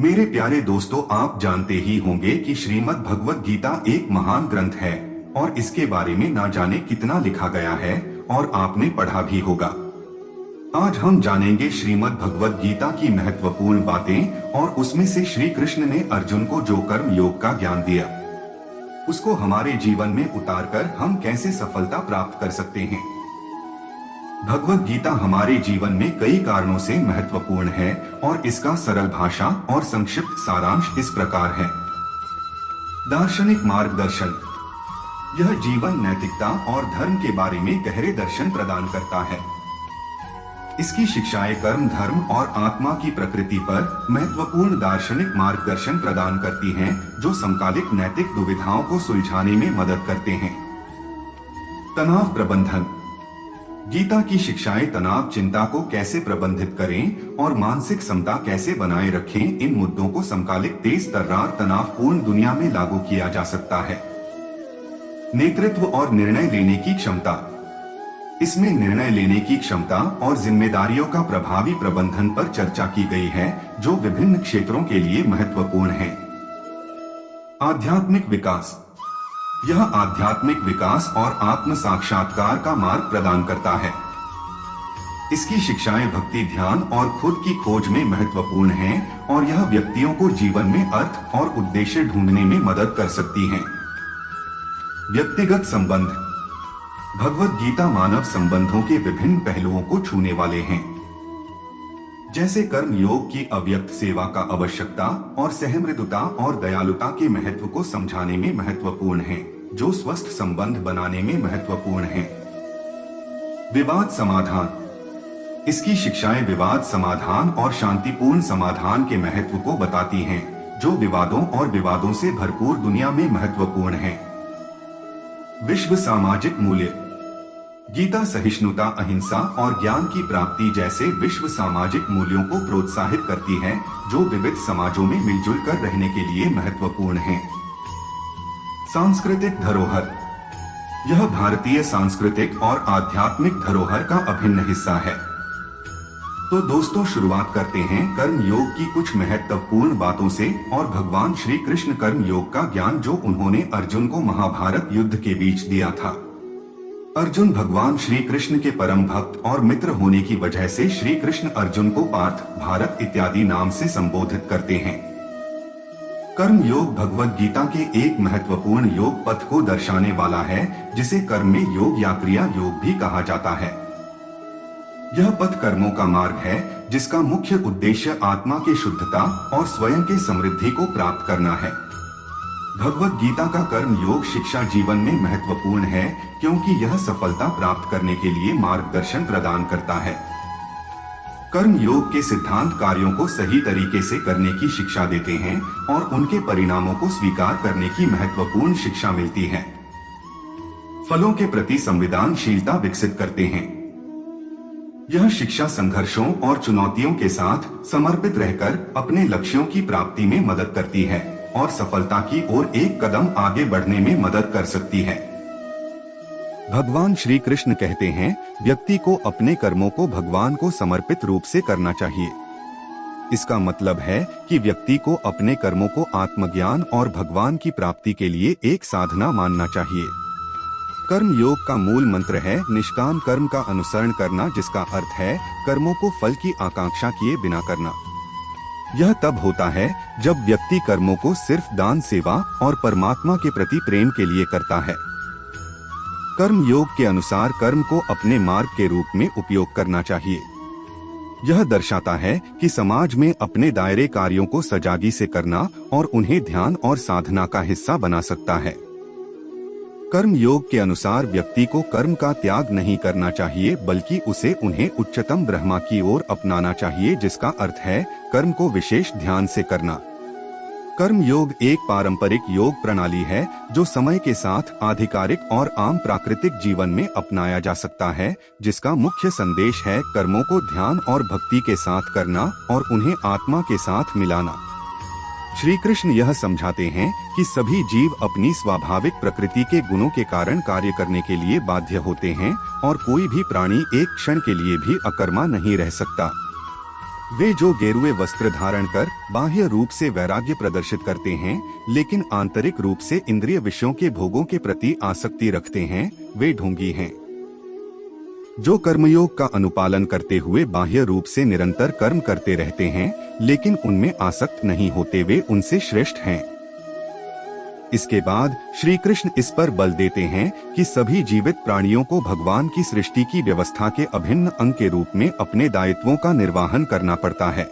मेरे प्यारे दोस्तों, आप जानते ही होंगे कि श्रीमद् भगवत गीता एक महान ग्रंथ है और इसके बारे में ना जाने कितना लिखा गया है और आपने पढ़ा भी होगा। आज हम जानेंगे श्रीमद् भगवत गीता की महत्वपूर्ण बातें और उसमें से श्री कृष्ण ने अर्जुन को जो कर्म योग का ज्ञान दिया, उसको हमारे जीवन में उतारकर हम कैसे सफलता प्राप्त कर सकते हैं। भगवत गीता हमारे जीवन में कई कारणों से महत्वपूर्ण है और इसका सरल भाषा और संक्षिप्त सारांश इस प्रकार है। दार्शनिक मार्गदर्शन। यह जीवन, नैतिकता और धर्म के बारे में गहरे दर्शन प्रदान करता है। इसकी शिक्षाएं कर्म, धर्म और आत्मा की प्रकृति पर महत्वपूर्ण दार्शनिक मार्गदर्शन प्रदान करती हैं, जो समकालिक नैतिक दुविधाओं को सुलझाने में मदद करते हैं। तनाव प्रबंधन। गीता की शिक्षाएं तनाव, चिंता को कैसे प्रबंधित करें और मानसिक समता कैसे बनाए रखें, इन मुद्दों को समकालिक तेज तर्रार तनावपूर्ण दुनिया में लागू किया जा सकता है। नेतृत्व और निर्णय लेने की क्षमता। इसमें निर्णय लेने की क्षमता और जिम्मेदारियों का प्रभावी प्रबंधन पर चर्चा की गई है, जो विभिन्न क्षेत्रों के लिए महत्वपूर्ण है। आध्यात्मिक विकास। यह आध्यात्मिक विकास और आत्म साक्षात्कार का मार्ग प्रदान करता है। इसकी शिक्षाएं भक्ति, ध्यान और खुद की खोज में महत्वपूर्ण हैं और यह व्यक्तियों को जीवन में अर्थ और उद्देश्य ढूंढने में मदद कर सकती हैं। व्यक्तिगत संबंध। भगवत गीता मानव संबंधों के विभिन्न पहलुओं को छूने वाले हैं, जैसे कर्म योग की अव्यक्त सेवा का आवश्यकता और सहमृदुता और दयालुता के महत्व को समझाने में महत्वपूर्ण है, जो स्वस्थ संबंध बनाने में महत्वपूर्ण है। विवाद समाधान। इसकी शिक्षाएं विवाद समाधान और शांतिपूर्ण समाधान के महत्व को बताती हैं, जो विवादों और विवादों से भरपूर दुनिया में महत्वपूर्ण है। विश्व सामाजिक मूल्य। गीता सहिष्णुता, अहिंसा और ज्ञान की प्राप्ति जैसे विश्व सामाजिक मूल्यों को प्रोत्साहित करती है, जो विविध समाजों में मिलजुल कर रहने के लिए महत्वपूर्ण है। सांस्कृतिक धरोहर। यह भारतीय सांस्कृतिक और आध्यात्मिक धरोहर का अभिन्न हिस्सा है। तो दोस्तों, शुरुआत करते हैं कर्म योग की कुछ महत्वपूर्ण बातों से और भगवान श्री कृष्ण कर्म योग का ज्ञान जो उन्होंने अर्जुन को महाभारत युद्ध के बीच दिया था। अर्जुन भगवान श्री कृष्ण के परम भक्त और मित्र होने की वजह से श्री कृष्ण अर्जुन को पार्थ, भारत इत्यादि नाम से संबोधित करते हैं। कर्म योग भगवत गीता के एक महत्वपूर्ण योग पथ को दर्शाने वाला है, जिसे कर्म में योग या क्रिया योग भी कहा जाता है। यह पथ कर्मों का मार्ग है, जिसका मुख्य उद्देश्य आत्मा की शुद्धता और स्वयं के समृद्धि को प्राप्त करना है। भगवत गीता का कर्म योग शिक्षा जीवन में महत्वपूर्ण है, क्योंकि यह सफलता प्राप्त करने के लिए मार्गदर्शन प्रदान करता है। कर्म योग के सिद्धांत कार्यों को सही तरीके से करने की शिक्षा देते हैं और उनके परिणामों को स्वीकार करने की महत्वपूर्ण शिक्षा मिलती है। फलों के प्रति संवेदनशीलता विकसित करते हैं। यह शिक्षा संघर्षों और चुनौतियों के साथ समर्पित रहकर अपने लक्ष्यों की प्राप्ति में मदद करती है और सफलता की ओर एक कदम आगे बढ़ने में मदद कर सकती है। भगवान श्री कृष्ण कहते हैं, व्यक्ति को अपने कर्मों को भगवान को समर्पित रूप से करना चाहिए। इसका मतलब है कि व्यक्ति को अपने कर्मों को आत्मज्ञान और भगवान की प्राप्ति के लिए एक साधना मानना चाहिए। कर्म योग का मूल मंत्र है निष्काम कर्म का अनुसरण करना, जिसका अर्थ है कर्मों को फल की आकांक्षा किए बिना करना। यह तब होता है जब व्यक्ति कर्मों को सिर्फ दान, सेवा और परमात्मा के प्रति प्रेम के लिए करता है। कर्म योग के अनुसार कर्म को अपने मार्ग के रूप में उपयोग करना चाहिए। यह दर्शाता है कि समाज में अपने दायरे कार्यों को सजागी से करना और उन्हें ध्यान और साधना का हिस्सा बना सकता है। कर्म योग के अनुसार व्यक्ति को कर्म का त्याग नहीं करना चाहिए, बल्कि उसे उन्हें उच्चतम ब्रह्मा की ओर अपनाना चाहिए, जिसका अर्थ है कर्म को विशेष ध्यान से करना। कर्म योग एक पारंपरिक योग प्रणाली है, जो समय के साथ आधिकारिक और आम प्राकृतिक जीवन में अपनाया जा सकता है, जिसका मुख्य संदेश है कर्मों को ध्यान और भक्ति के साथ करना और उन्हें आत्मा के साथ मिलाना। श्री कृष्ण यह समझाते हैं कि सभी जीव अपनी स्वाभाविक प्रकृति के गुणों के कारण कार्य करने के लिए बाध्य होते हैं और कोई भी प्राणी एक क्षण के लिए भी अकर्मा नहीं रह सकता। वे जो गेरुए वस्त्र धारण कर बाह्य रूप से वैराग्य प्रदर्शित करते हैं, लेकिन आंतरिक रूप से इंद्रिय विषयों के भोगों के प्रति आसक्ति रखते हैं, वे ढोंगी हैं। जो कर्मयोग का अनुपालन करते हुए बाह्य रूप से निरंतर कर्म करते रहते हैं, लेकिन उनमें आसक्त नहीं होते, वे उनसे श्रेष्ठ हैं। इसके बाद श्री कृष्ण इस पर बल देते हैं कि सभी जीवित प्राणियों को भगवान की सृष्टि की व्यवस्था के अभिन्न अंग के रूप में अपने दायित्वों का निर्वहन करना पड़ता है।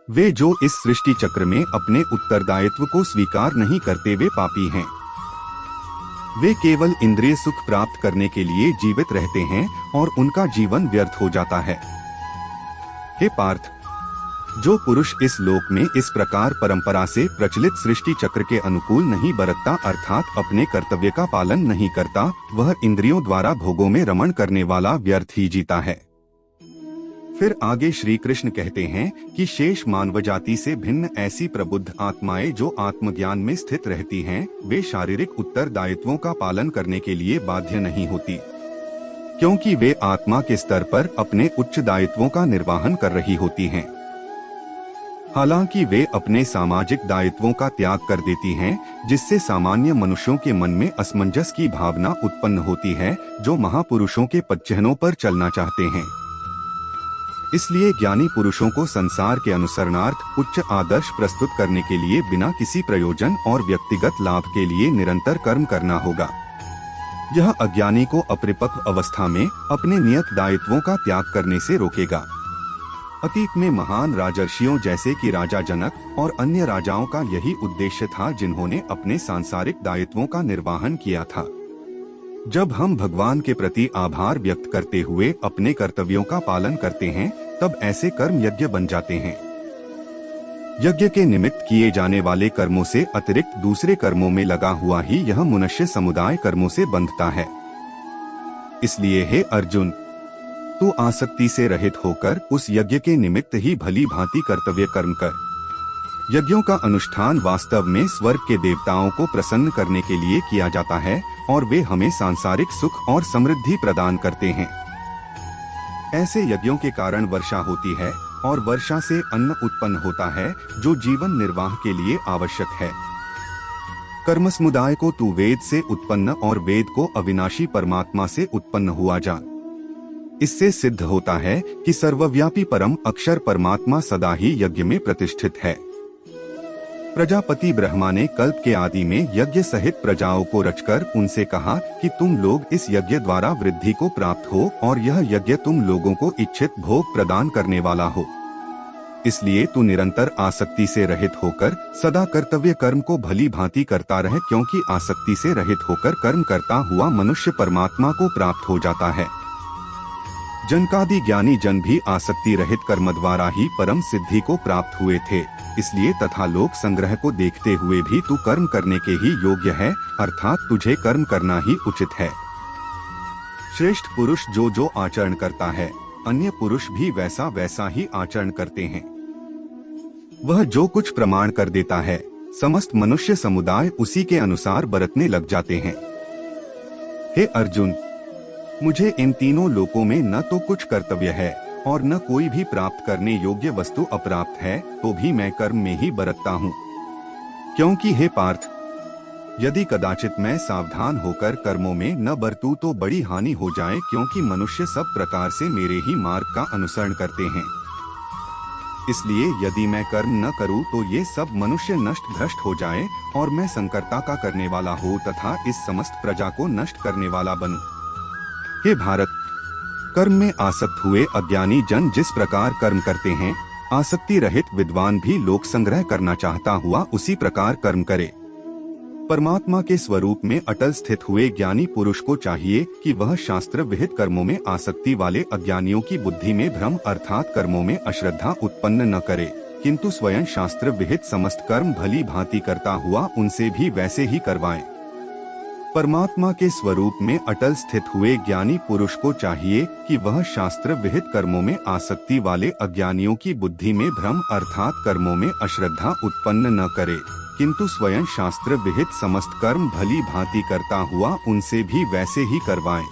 वे जो इस सृष्टि चक्र में अपने उत्तरदायित्व को स्वीकार नहीं करते, वे पापी हैं। वे केवल इंद्रिय सुख प्राप्त करने के लिए जीवित रहते हैं और उनका जीवन व्यर्थ हो जाता है। हे पार्थ, जो पुरुष इस लोक में इस प्रकार परंपरा से प्रचलित सृष्टि चक्र के अनुकूल नहीं बरतता, अर्थात अपने कर्तव्य का पालन नहीं करता, वह इंद्रियों द्वारा भोगों में रमण करने वाला व्यर्थ ही जीता है। फिर आगे श्री कृष्ण कहते हैं कि शेष मानव जाति से भिन्न ऐसी प्रबुद्ध आत्माएं जो आत्मज्ञान में स्थित रहती हैं, वे शारीरिक उत्तरदायित्वों का पालन करने के लिए बाध्य नहीं होती, क्योंकि वे आत्मा के स्तर पर अपने उच्च दायित्वों का निर्वहन कर रही होती हैं। हालांकि वे अपने सामाजिक दायित्वों का त्याग कर देती हैं, जिससे सामान्य मनुष्यों के मन में असमंजस की भावना उत्पन्न होती है, जो महापुरुषों के पदचिह्नों पर चलना चाहते हैं। इसलिए ज्ञानी पुरुषों को संसार के अनुसरणार्थ उच्च आदर्श प्रस्तुत करने के लिए बिना किसी प्रयोजन और व्यक्तिगत लाभ के लिए निरंतर कर्म करना होगा। यह अज्ञानी को अपरिपक्व अवस्था में अपने नियत दायित्वों का त्याग करने से रोकेगा। अतीत में महान राजर्षियों जैसे कि राजा जनक और अन्य राजाओं का यही उद्देश्य था, जिन्होंने अपने सांसारिक दायित्वों का निर्वहन किया था। जब हम भगवान के प्रति आभार व्यक्त करते हुए अपने कर्तव्यों का पालन करते हैं, तब ऐसे कर्म यज्ञ बन जाते हैं। यज्ञ के निमित्त किए जाने वाले कर्मों से अतिरिक्त दूसरे कर्मों में लगा हुआ ही यह मनुष्य समुदाय कर्मों से बंधता है। इसलिए हे अर्जुन, तू आसक्ति से रहित होकर उस यज्ञ के निमित्त ही भली भांति कर्तव्य कर्म कर। यज्ञों का अनुष्ठान वास्तव में स्वर्ग के देवताओं को प्रसन्न करने के लिए किया जाता है और वे हमें सांसारिक सुख और समृद्धि प्रदान करते हैं। ऐसे यज्ञों के कारण वर्षा होती है और वर्षा से अन्न उत्पन्न होता है, जो जीवन निर्वाह के लिए आवश्यक है। कर्म समुदाय को तू वेद से उत्पन्न और वेद को अविनाशी परमात्मा से उत्पन्न हुआ जान। इससे सिद्ध होता है कि सर्वव्यापी परम अक्षर परमात्मा सदा ही यज्ञ में प्रतिष्ठित है। प्रजापति ब्रह्मा ने कल्प के आदि में यज्ञ सहित प्रजाओं को रचकर उनसे कहा कि तुम लोग इस यज्ञ द्वारा वृद्धि को प्राप्त हो और यह यज्ञ तुम लोगों को इच्छित भोग प्रदान करने वाला हो। इसलिए तू निरंतर आसक्ति से रहित होकर सदा कर्तव्य कर्म को भली भांति करता रहे, क्योंकि आसक्ति से रहित होकर कर्म करता हुआ मनुष्य परमात्मा को प्राप्त हो जाता है। जनकादि ज्ञानी जन भी आसक्ति रहित कर्म द्वारा ही परम सिद्धि को प्राप्त हुए थे। इसलिए तथा लोक संग्रह को देखते हुए भी तू कर्म करने के ही योग्य है, अर्थात तुझे कर्म करना ही उचित है। श्रेष्ठ पुरुष जो जो आचरण करता है, अन्य पुरुष भी वैसा वैसा ही आचरण करते हैं। वह जो कुछ प्रमाण कर देता है, समस्त मनुष्य समुदाय उसी के अनुसार बरतने लग जाते हैं। हे अर्जुन, मुझे इन तीनों लोकों में न तो कुछ कर्तव्य है और न कोई भी प्राप्त करने योग्य वस्तु अप्राप्त है, तो भी मैं कर्म में ही बरतता हूँ। क्योंकि हे पार्थ, यदि कदाचित मैं सावधान होकर कर्मों में न बरतूं तो बड़ी हानि हो जाए, क्योंकि मनुष्य सब प्रकार से मेरे ही मार्ग का अनुसरण करते हैं। इसलिए यदि मैं कर्म न करूं तो ये सब मनुष्य नष्ट भ्रष्ट हो जाए और मैं संकर्ता का करने वाला हो तथा इस समस्त प्रजा को नष्ट करने वाला बनूं। हे भारत, कर्म में आसक्त हुए अज्ञानी जन जिस प्रकार कर्म करते हैं, आसक्ति रहित विद्वान भी लोक संग्रह करना चाहता हुआ उसी प्रकार कर्म करे। परमात्मा के स्वरूप में अटल स्थित हुए ज्ञानी पुरुष को चाहिए कि वह शास्त्र विहित कर्मों में आसक्ति वाले अज्ञानियों की बुद्धि में भ्रम अर्थात कर्मों में अश्रद्धा उत्पन्न न करे, किंतु स्वयं शास्त्र विहित समस्त कर्म भली भांति करता हुआ उनसे भी वैसे ही करवाए। परमात्मा के स्वरूप में अटल स्थित हुए ज्ञानी पुरुष को चाहिए कि वह शास्त्र विहित कर्मों में आसक्ति वाले अज्ञानियों की बुद्धि में भ्रम अर्थात कर्मों में अश्रद्धा उत्पन्न न करे, किंतु स्वयं शास्त्र विहित समस्त कर्म भली भांति करता हुआ उनसे भी वैसे ही करवाए।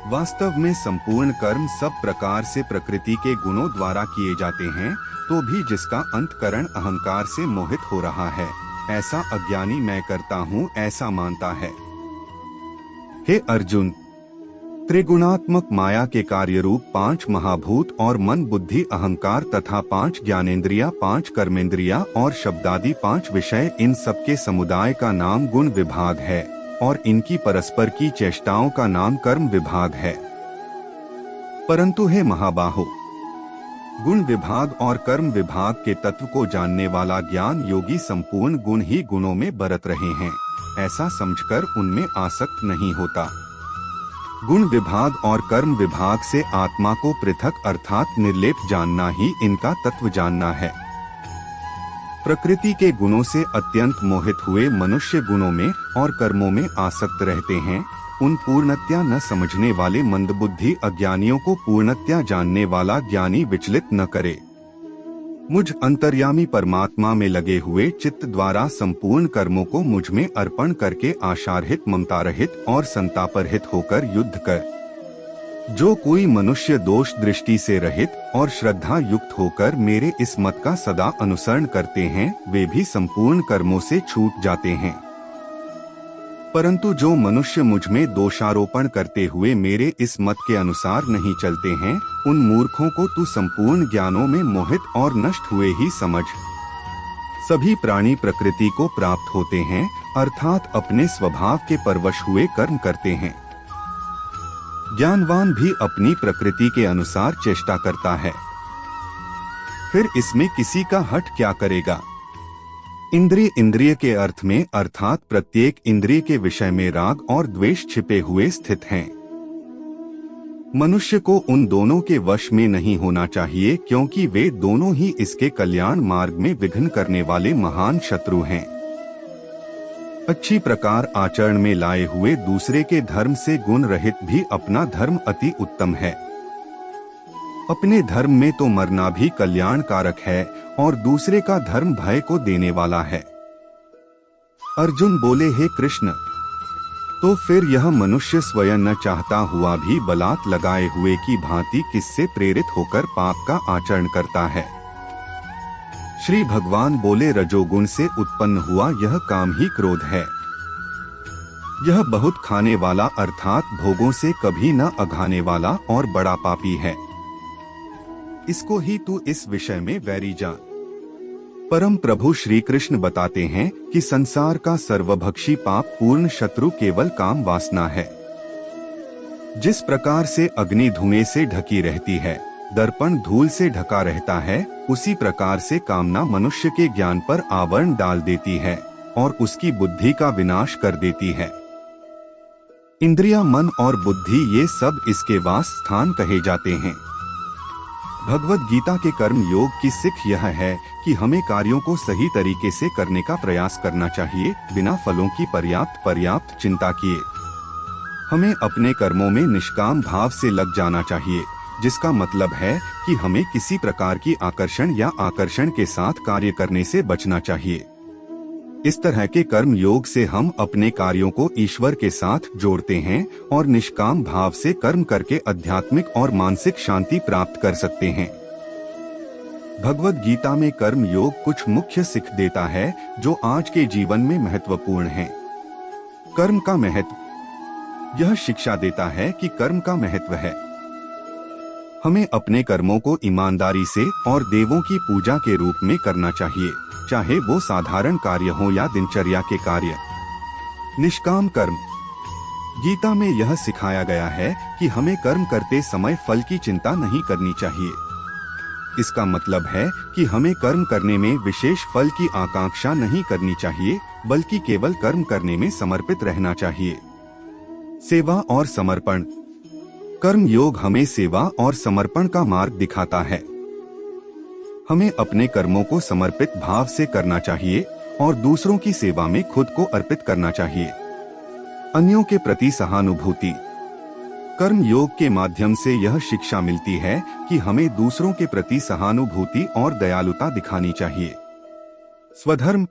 वास्तव में संपूर्ण कर्म सब प्रकार से प्रकृति के गुणों द्वारा किए जाते हैं, तो भी जिसका अंतकरण अहंकार से मोहित हो रहा है, ऐसा अज्ञानी मैं करता हूँ ऐसा मानता है। हे अर्जुन, त्रिगुणात्मक माया के कार्य रूप 5 महाभूत और मन बुद्धि अहंकार तथा 5 ज्ञानेंद्रिया 5 कर्मेंद्रिया और शब्दादि 5 विषय, इन सबके समुदाय का नाम गुण विभाग है और इनकी परस्पर की चेष्टाओं का नाम कर्म विभाग है। परंतु हे महाबाहो, गुण विभाग और कर्म विभाग के तत्व को जानने वाला ज्ञान योगी संपूर्ण गुण ही गुणों में बरत रहे हैं, ऐसा समझकर उनमें आसक्त नहीं होता। गुण विभाग और कर्म विभाग से आत्मा को पृथक अर्थात निर्लेप जानना ही इनका तत्व जानना है। प्रकृति के गुणों से अत्यंत मोहित हुए मनुष्य गुणों में और कर्मों में आसक्त रहते हैं। उन पूर्णतया न समझने वाले मंदबुद्धि अज्ञानियों को पूर्णतया जानने वाला ज्ञानी विचलित न करे। मुझ अंतर्यामी परमात्मा में लगे हुए चित्त द्वारा संपूर्ण कर्मों को मुझ में अर्पण करके आशारहित, ममतारहित और संतापरहित होकर युद्ध कर। जो कोई मनुष्य दोष दृष्टि से रहित और श्रद्धा युक्त होकर मेरे इस मत का सदा अनुसरण करते हैं, वे भी संपूर्ण कर्मों से छूट जाते हैं। परंतु जो मनुष्य मुझ में दोषारोपण करते हुए मेरे इस मत के अनुसार नहीं चलते हैं, उन मूर्खों को तू संपूर्ण ज्ञानों में मोहित और नष्ट हुए ही समझ। सभी प्राणी प्रकृति को प्राप्त होते हैं, अर्थात अपने स्वभाव के परवश हुए कर्म करते हैं। ज्ञानवान भी अपनी प्रकृति के अनुसार चेष्टा करता है, फिर इसमें किसी का हठ क्या करेगा। इंद्रिय के अर्थ में अर्थात प्रत्येक इंद्रिय के विषय में राग और द्वेष छिपे हुए स्थित हैं। मनुष्य को उन दोनों के वश में नहीं होना चाहिए, क्योंकि वे दोनों ही इसके कल्याण मार्ग में विघ्न करने वाले महान शत्रु हैं। अच्छी प्रकार आचरण में लाए हुए दूसरे के धर्म से गुण रहित भी अपना धर्म अति उत्तम है। अपने धर्म में तो मरना भी कल्याणकारक है और दूसरे का धर्म भय को देने वाला है। अर्जुन बोले, हे कृष्ण, तो फिर यह मनुष्य स्वयं न चाहता हुआ भी बलात् लगाए हुए की भांति किससे प्रेरित होकर पाप का आचरण करता है। श्री भगवान बोले, रजोगुण से उत्पन्न हुआ यह काम ही क्रोध है। यह बहुत खाने वाला अर्थात भोगों से कभी न अघाने वाला और बड़ा पापी है। इसको ही तू इस विषय में वैरी जान। परम प्रभु श्री कृष्ण बताते हैं कि संसार का सर्वभक्षी पाप पूर्ण शत्रु केवल काम वासना है। जिस प्रकार से अग्नि धुएं से ढकी रहती है, दर्पण धूल से ढका रहता है, उसी प्रकार से कामना मनुष्य के ज्ञान पर आवरण डाल देती है और उसकी बुद्धि का विनाश कर देती है। इंद्रिया, मन और बुद्धि ये सब इसके वास स्थान कहे जाते हैं। भगवद गीता के कर्म योग की सीख यह है कि हमें कार्यों को सही तरीके से करने का प्रयास करना चाहिए, बिना फलों की पर्याप्त चिंता किए। हमें अपने कर्मों में निष्काम भाव से लग जाना चाहिए, जिसका मतलब है कि हमें किसी प्रकार की आकर्षण के साथ कार्य करने से बचना चाहिए। इस तरह के कर्म योग से हम अपने कार्यों को ईश्वर के साथ जोड़ते हैं और निष्काम भाव से कर्म करके आध्यात्मिक और मानसिक शांति प्राप्त कर सकते हैं। भगवद गीता में कर्म योग कुछ मुख्य सीख देता है जो आज के जीवन में महत्वपूर्ण है। कर्म का महत्व। यह शिक्षा देता है कि कर्म का महत्व है। हमें अपने कर्मों को ईमानदारी से और देवों की पूजा के रूप में करना चाहिए, चाहे वो साधारण कार्य हो या दिनचर्या के कार्य। निष्काम कर्म। गीता में यह सिखाया गया है कि हमें कर्म करते समय फल की चिंता नहीं करनी चाहिए। इसका मतलब है कि हमें कर्म करने में विशेष फल की आकांक्षा नहीं करनी चाहिए, बल्कि केवल कर्म करने में समर्पित रहना चाहिए। सेवा और समर्पण। कर्म योग हमें सेवा और समर्पण का मार्ग दिखाता है। हमें अपने कर्मों को समर्पित भाव से करना चाहिए और दूसरों की सेवा में खुद को अर्पित करना चाहिए। अन्यों के प्रति सहानुभूति। कर्म योग के माध्यम से यह शिक्षा मिलती है कि हमें दूसरों के प्रति सहानुभूति और दयालुता दिखानी चाहिए। स्वधर्म।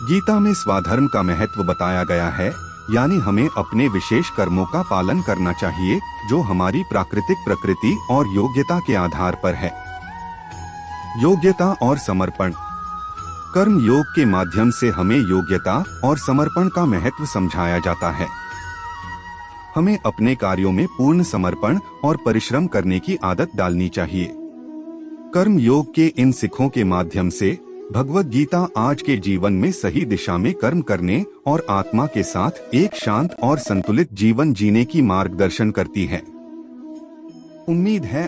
गीता में स्वधर्म का महत्व बताया गया है यानी हमें अपने विशेष कर्मों का पालन करना चाहिए जो हमारी प्राकृतिक प्रकृति और योग्यता के आधार पर है। योग्यता और समर्पण। कर्म योग के माध्यम से हमें योग्यता और समर्पण का महत्व समझाया जाता है। हमें अपने कार्यों में पूर्ण समर्पण और परिश्रम करने की आदत डालनी चाहिए। कर्म योग के इन सिखों के माध्यम से भगवद गीता आज के जीवन में सही दिशा में कर्म करने और आत्मा के साथ एक शांत और संतुलित जीवन जीने की मार्गदर्शन करती है। उम्मीद है